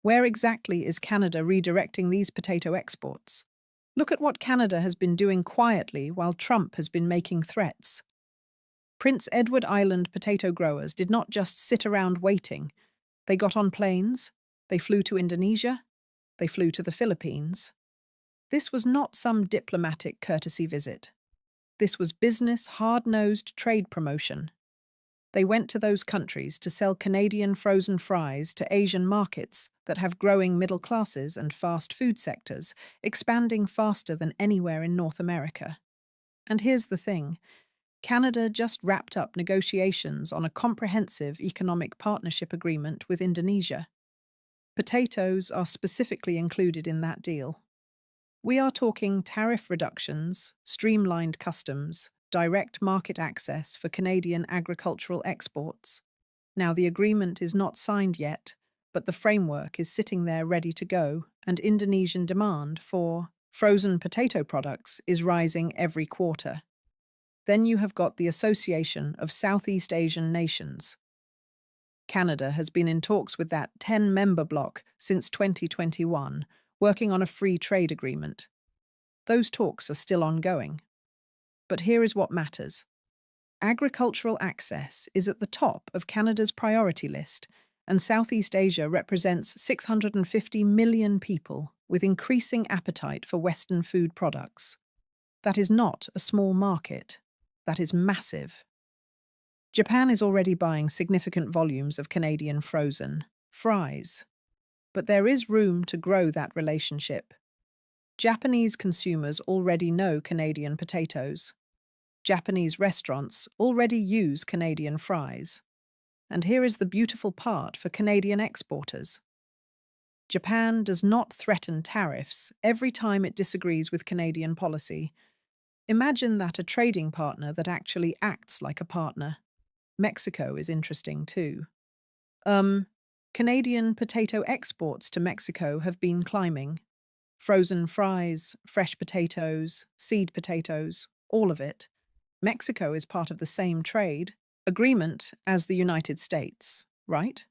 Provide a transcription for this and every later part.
Where exactly is Canada redirecting these potato exports? Look at what Canada has been doing quietly while Trump has been making threats. Prince Edward Island potato growers did not just sit around waiting. They got on planes, they flew to Indonesia, they flew to the Philippines. This was not some diplomatic courtesy visit. This was business, hard-nosed trade promotion. They went to those countries to sell Canadian frozen fries to Asian markets that have growing middle classes and fast food sectors, expanding faster than anywhere in North America. And here's the thing. Canada just wrapped up negotiations on a comprehensive economic partnership agreement with Indonesia. Potatoes are specifically included in that deal. We are talking tariff reductions, streamlined customs, direct market access for Canadian agricultural exports. Now, the agreement is not signed yet, but the framework is sitting there ready to go, and Indonesian demand for frozen potato products is rising every quarter. Then you have got the Association of Southeast Asian Nations. Canada has been in talks with that 10-member bloc since 2021, working on a free trade agreement. Those talks are still ongoing. But here is what matters. Agricultural access is at the top of Canada's priority list, and Southeast Asia represents 650 million people with increasing appetite for Western food products. That is not a small market. That is massive. Japan is already buying significant volumes of Canadian frozen fries. But there is room to grow that relationship. Japanese consumers already know Canadian potatoes. Japanese restaurants already use Canadian fries. And here is the beautiful part for Canadian exporters. Japan does not threaten tariffs every time it disagrees with Canadian policy. Imagine that a trading partner that actually acts like a partner. Mexico is interesting too. Canadian potato exports to Mexico have been climbing. Frozen fries, fresh potatoes, seed potatoes, all of it. Mexico is part of the same trade agreement as the United States, right?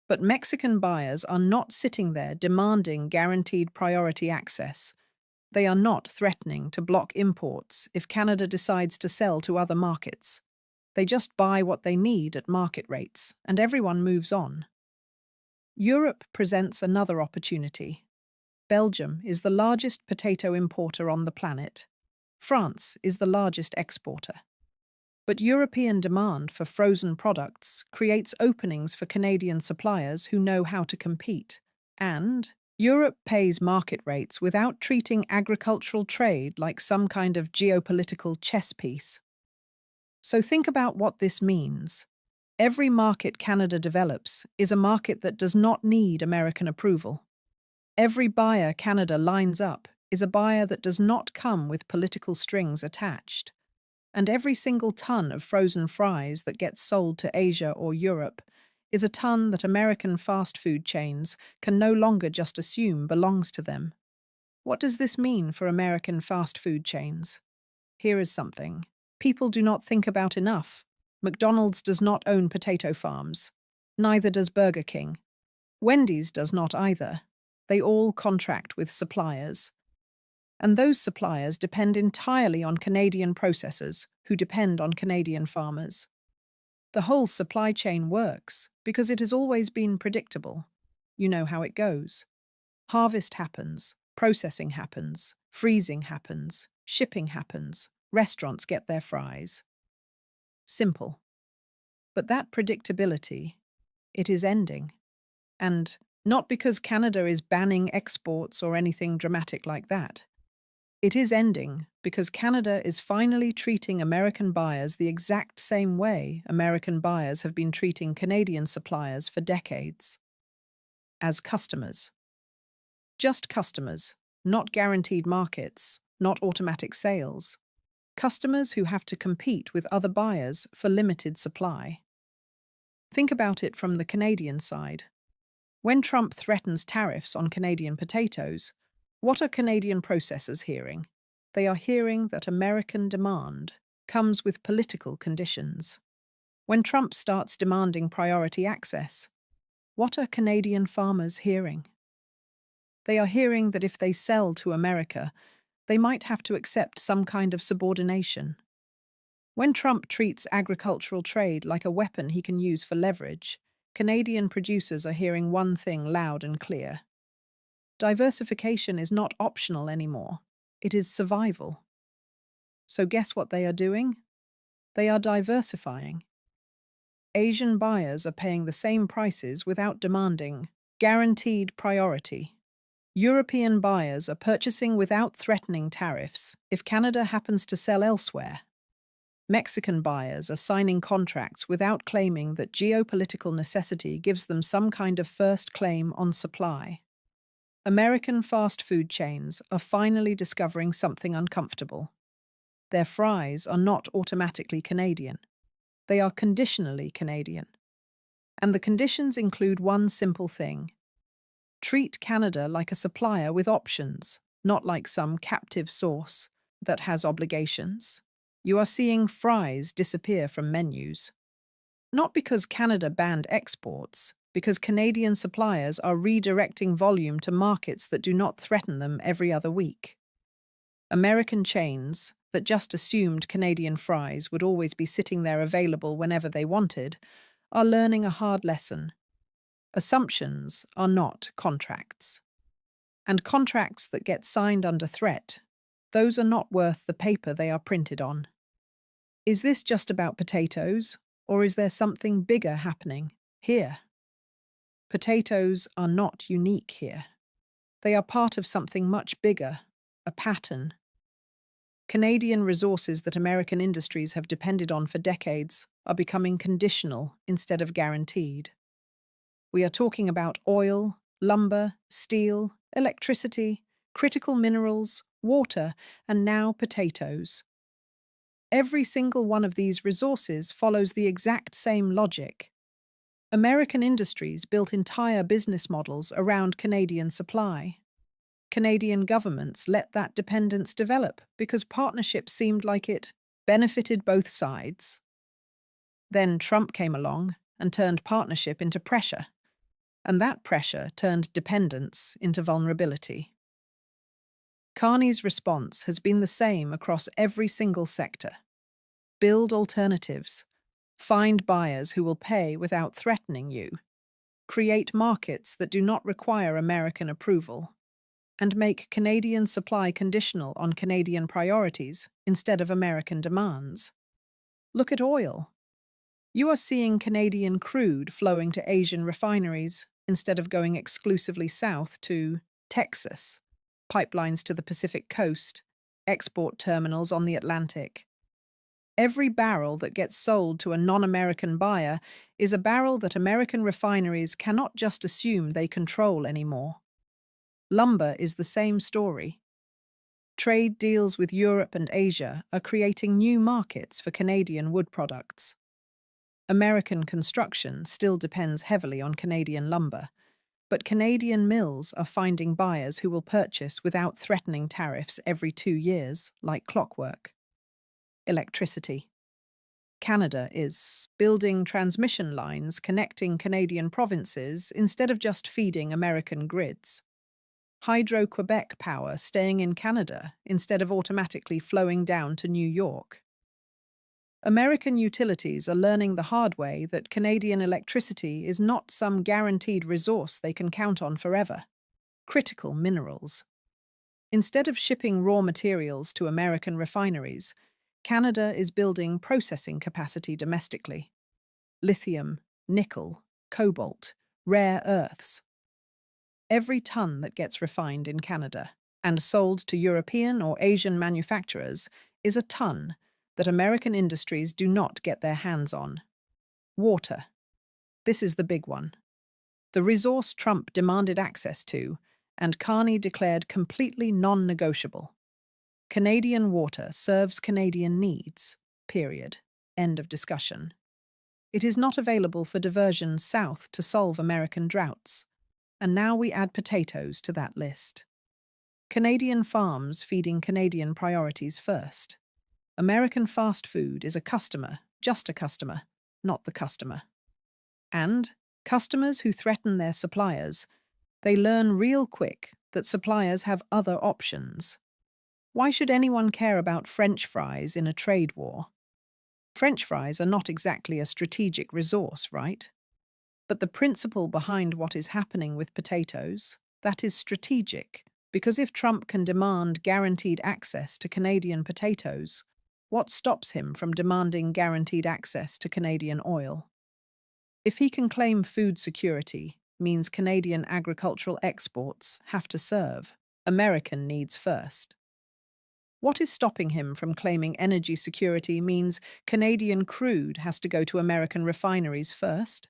But Mexican buyers are not sitting there demanding guaranteed priority access. They are not threatening to block imports if Canada decides to sell to other markets. They just buy what they need at market rates, and everyone moves on. Europe presents another opportunity. Belgium is the largest potato importer on the planet. France is the largest exporter. But European demand for frozen products creates openings for Canadian suppliers who know how to compete. And Europe pays market rates without treating agricultural trade like some kind of geopolitical chess piece. So think about what this means. Every market Canada develops is a market that does not need American approval. Every buyer Canada lines up is a buyer that does not come with political strings attached. And every single ton of frozen fries that gets sold to Asia or Europe is a ton that American fast food chains can no longer just assume belongs to them. What does this mean for American fast food chains? Here is something people do not think about enough. McDonald's does not own potato farms. Neither does Burger King. Wendy's does not either. They all contract with suppliers. And those suppliers depend entirely on Canadian processors who depend on Canadian farmers. The whole supply chain works because it has always been predictable. You know how it goes. Harvest happens, processing happens, freezing happens, shipping happens, restaurants get their fries. Simple. But that predictability, it is ending. And not because Canada is banning exports or anything dramatic like that. It is ending because Canada is finally treating American buyers the exact same way American buyers have been treating Canadian suppliers for decades. As customers. Just customers, not guaranteed markets, not automatic sales. Customers who have to compete with other buyers for limited supply. Think about it from the Canadian side. When Trump threatens tariffs on Canadian potatoes, what are Canadian processors hearing? They are hearing that American demand comes with political conditions. When Trump starts demanding priority access, What are Canadian farmers hearing? They are hearing that if they sell to America, they might have to accept some kind of subordination. When Trump treats agricultural trade like a weapon he can use for leverage, Canadian producers are hearing one thing loud and clear. Diversification is not optional anymore. It is survival. So guess what they are doing? They are diversifying. Asian buyers are paying the same prices without demanding guaranteed priority. European buyers are purchasing without threatening tariffs if Canada happens to sell elsewhere. Mexican buyers are signing contracts without claiming that geopolitical necessity gives them some kind of first claim on supply. American fast food chains are finally discovering something uncomfortable. Their fries are not automatically Canadian. They are conditionally Canadian. And the conditions include one simple thing: treat Canada like a supplier with options, not like some captive source that has obligations. You are seeing fries disappear from menus. Not because Canada banned exports, because Canadian suppliers are redirecting volume to markets that do not threaten them every other week. American chains that just assumed Canadian fries would always be sitting there available whenever they wanted are learning a hard lesson. Assumptions are not contracts. And contracts that get signed under threat, those are not worth the paper they are printed on. Is this just about potatoes, or is there something bigger happening here? Potatoes are not unique here. They are part of something much bigger, a pattern. Canadian resources that American industries have depended on for decades are becoming conditional instead of guaranteed. We are talking about oil, lumber, steel, electricity, critical minerals, water, and now potatoes. Every single one of these resources follows the exact same logic. American industries built entire business models around Canadian supply. Canadian governments let that dependence develop because partnership seemed like it benefited both sides. Then Trump came along and turned partnership into pressure, and that pressure turned dependence into vulnerability. Carney's response has been the same across every single sector. Build alternatives. Find buyers who will pay without threatening you. Create markets that do not require American approval. And make Canadian supply conditional on Canadian priorities instead of American demands. Look at oil. You are seeing Canadian crude flowing to Asian refineries instead of going exclusively south to Texas, pipelines to the Pacific coast, export terminals on the Atlantic. Every barrel that gets sold to a non-American buyer is a barrel that American refineries cannot just assume they control anymore. Lumber is the same story. Trade deals with Europe and Asia are creating new markets for Canadian wood products. American construction still depends heavily on Canadian lumber, but Canadian mills are finding buyers who will purchase without threatening tariffs every 2 years, like clockwork. Electricity. Canada is building transmission lines connecting Canadian provinces instead of just feeding American grids. Hydro-Quebec power staying in Canada instead of automatically flowing down to New York. American utilities are learning the hard way that Canadian electricity is not some guaranteed resource they can count on forever. Critical minerals. Instead of shipping raw materials to American refineries, Canada is building processing capacity domestically. Lithium, nickel, cobalt, rare earths. Every ton that gets refined in Canada and sold to European or Asian manufacturers is a ton that American industries do not get their hands on. Water. This is the big one. The resource Trump demanded access to, and Carney declared completely non-negotiable. Canadian water serves Canadian needs, period. End of discussion. It is not available for diversion south to solve American droughts. And now we add potatoes to that list. Canadian farms feeding Canadian priorities first. American fast food is a customer, just a customer, not the customer. And Customers who threaten their suppliers, they learn real quick that suppliers have other options. Why should anyone care about French fries in a trade war? French fries are not exactly a strategic resource, right? But the principle behind what is happening with potatoes, that is strategic, because if Trump can demand guaranteed access to Canadian potatoes, what stops him from demanding guaranteed access to Canadian oil? If he can claim food security means Canadian agricultural exports have to serve American needs first. What is stopping him from claiming energy security means Canadian crude has to go to American refineries first?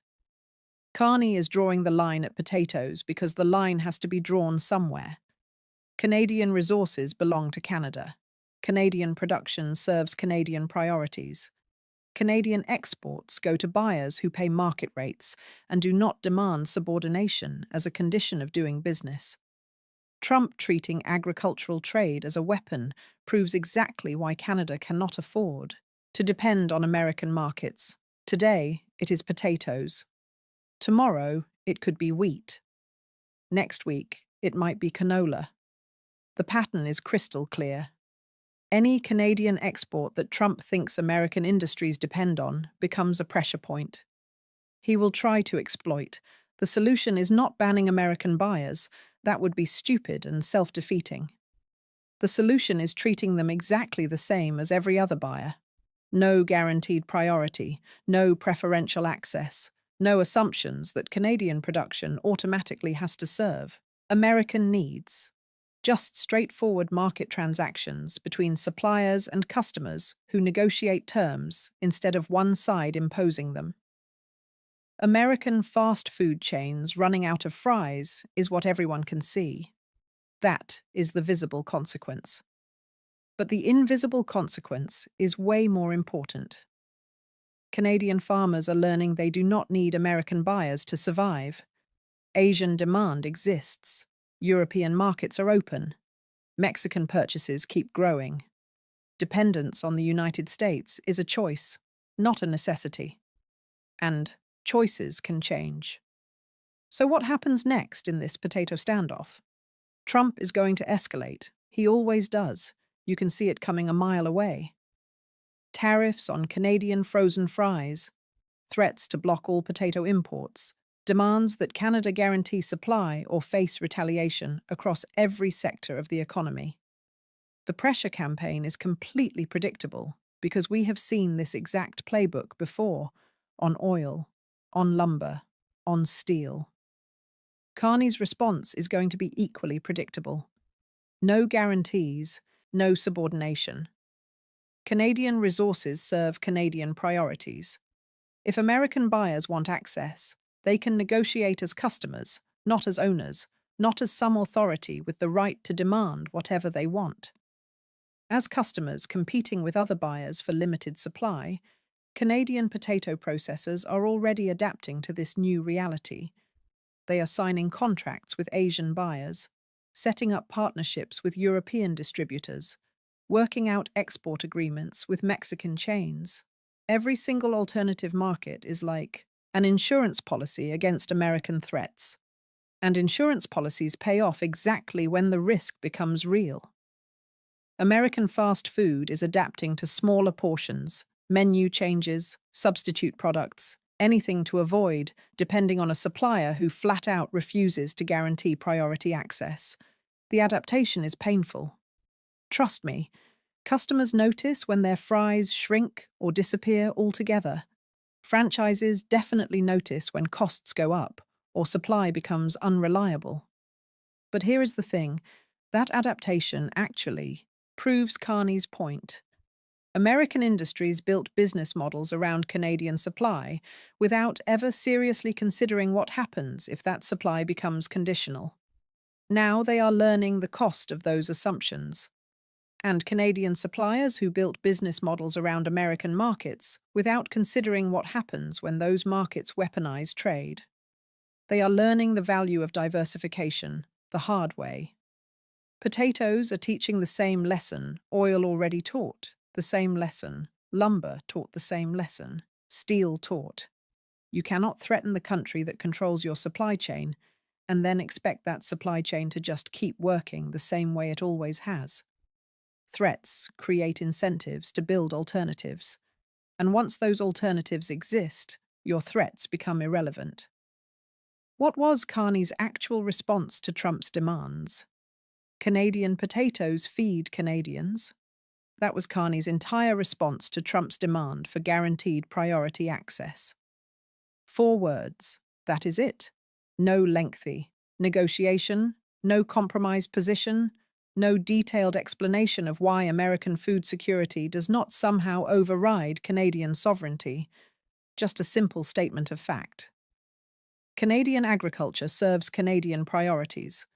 Carney is drawing the line at potatoes because the line has to be drawn somewhere. Canadian resources belong to Canada. Canadian production serves Canadian priorities. Canadian exports go to buyers who pay market rates and do not demand subordination as a condition of doing business. Trump treating agricultural trade as a weapon proves exactly why Canada cannot afford to depend on American markets. Today, it is potatoes. Tomorrow, it could be wheat. Next week, it might be canola. The pattern is crystal clear. Any Canadian export that Trump thinks American industries depend on becomes a pressure point. He will try to exploit. The solution is not banning American buyers. That would be stupid and self-defeating. The solution is treating them exactly the same as every other buyer. No guaranteed priority, no preferential access, no assumptions that Canadian production automatically has to serve American needs. Just straightforward market transactions between suppliers and customers who negotiate terms instead of one side imposing them. American fast food chains running out of fries is what everyone can see. That is the visible consequence. But the invisible consequence is way more important. Canadian farmers are learning they do not need American buyers to survive. Asian demand exists. European markets are open. Mexican purchases keep growing. Dependence on the United States is a choice, not a necessity. And choices can change. So what happens next in this potato standoff? Trump is going to escalate. He always does. You can see it coming a mile away. Tariffs on Canadian frozen fries, threats to block all potato imports, demands that Canada guarantee supply or face retaliation across every sector of the economy. The pressure campaign is completely predictable because we have seen this exact playbook before on oil, on lumber, on steel. Carney's response is going to be equally predictable. No guarantees, no subordination. Canadian resources serve Canadian priorities. If American buyers want access, they can negotiate as customers, not as owners, not as some authority with the right to demand whatever they want. As customers competing with other buyers for limited supply, Canadian potato processors are already adapting to this new reality. They are signing contracts with Asian buyers, setting up partnerships with European distributors, working out export agreements with Mexican chains. Every single alternative market is like an insurance policy against American threats. And insurance policies pay off exactly when the risk becomes real. American fast food is adapting to smaller portions, menu changes, substitute products, anything to avoid, depending on a supplier who flat out refuses to guarantee priority access. The adaptation is painful. Trust me, customers notice when their fries shrink or disappear altogether. Franchises definitely notice when costs go up or supply becomes unreliable. But here is the thing, that adaptation actually proves Carney's point. American industries built business models around Canadian supply without ever seriously considering what happens if that supply becomes conditional. Now they are learning the cost of those assumptions. And Canadian suppliers who built business models around American markets without considering what happens when those markets weaponize trade. They are learning the value of diversification, the hard way. Potatoes are teaching the same lesson oil already taught, the same lesson lumber taught, the same lesson steel taught. You cannot threaten the country that controls your supply chain and then expect that supply chain to just keep working the same way it always has. Threats create incentives to build alternatives, and once those alternatives exist, your threats become irrelevant. What was Carney's actual response to Trump's demands? Canadian potatoes feed Canadians. That was Carney's entire response to Trump's demand for guaranteed priority access. 4 words. That is it. No lengthy negotiation, no compromise position, no detailed explanation of why American food security does not somehow override Canadian sovereignty. Just a simple statement of fact. Canadian agriculture serves Canadian priorities.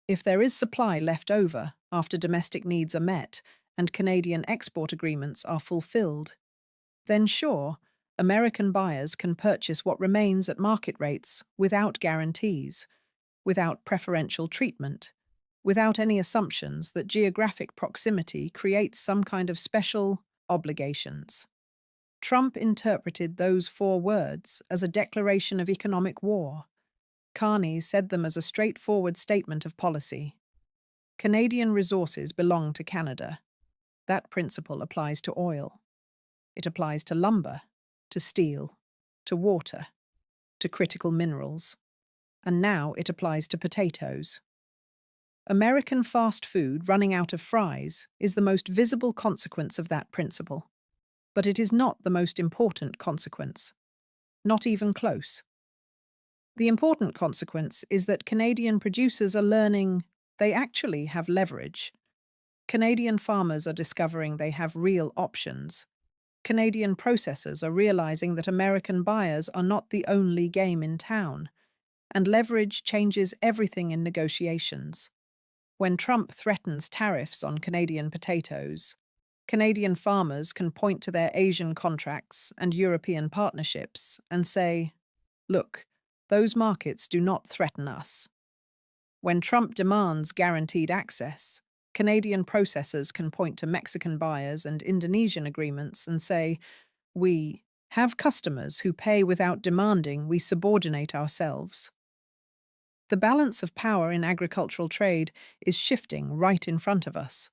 If there is supply left over after domestic needs are met and Canadian export agreements are fulfilled, then sure, American buyers can purchase what remains at market rates without guarantees, without preferential treatment, without any assumptions that geographic proximity creates some kind of special obligations. Trump interpreted those 4 words as a declaration of economic war. Carney said them as a straightforward statement of policy. Canadian resources belong to Canada. That principle applies to oil. It applies to lumber, to steel, to water, to critical minerals, and now it applies to potatoes. American fast food running out of fries is the most visible consequence of that principle, but it is not the most important consequence. Not even close. The important consequence is that Canadian producers are learning they actually have leverage. Canadian farmers are discovering they have real options. Canadian processors are realizing that American buyers are not the only game in town, and leverage changes everything in negotiations. When Trump threatens tariffs on Canadian potatoes, Canadian farmers can point to their Asian contracts and European partnerships and say, "Look, those markets do not threaten us." When Trump demands guaranteed access, Canadian processors can point to Mexican buyers and Indonesian agreements and say, "We have customers who pay without demanding we subordinate ourselves." The balance of power in agricultural trade is shifting right in front of us.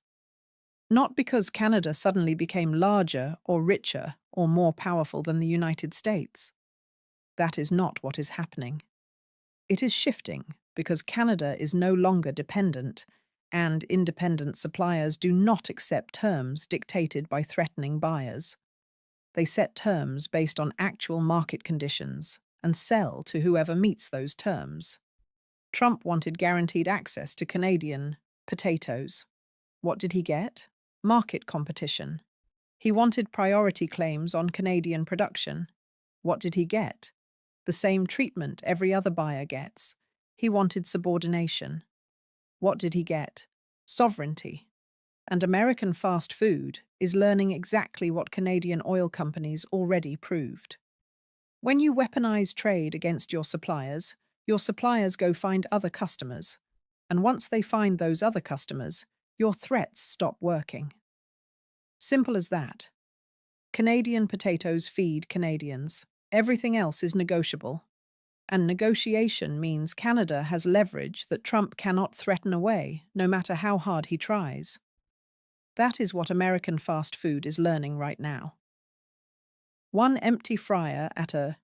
Not because Canada suddenly became larger or richer or more powerful than the United States. That is not what is happening. It is shifting because Canada is no longer dependent, and independent suppliers do not accept terms dictated by threatening buyers. They set terms based on actual market conditions and sell to whoever meets those terms. Trump wanted guaranteed access to Canadian potatoes. What did he get? Market competition. He wanted priority claims on Canadian production. What did he get? The same treatment every other buyer gets. He wanted subordination. What did he get? Sovereignty. And American fast food is learning exactly what Canadian oil companies already proved. When you weaponize trade against your suppliers go find other customers. And once they find those other customers, your threats stop working. Simple as that. Canadian potatoes feed Canadians. Everything else is negotiable. And negotiation means Canada has leverage that Trump cannot threaten away, no matter how hard he tries. That is what American fast food is learning right now. One empty fryer at a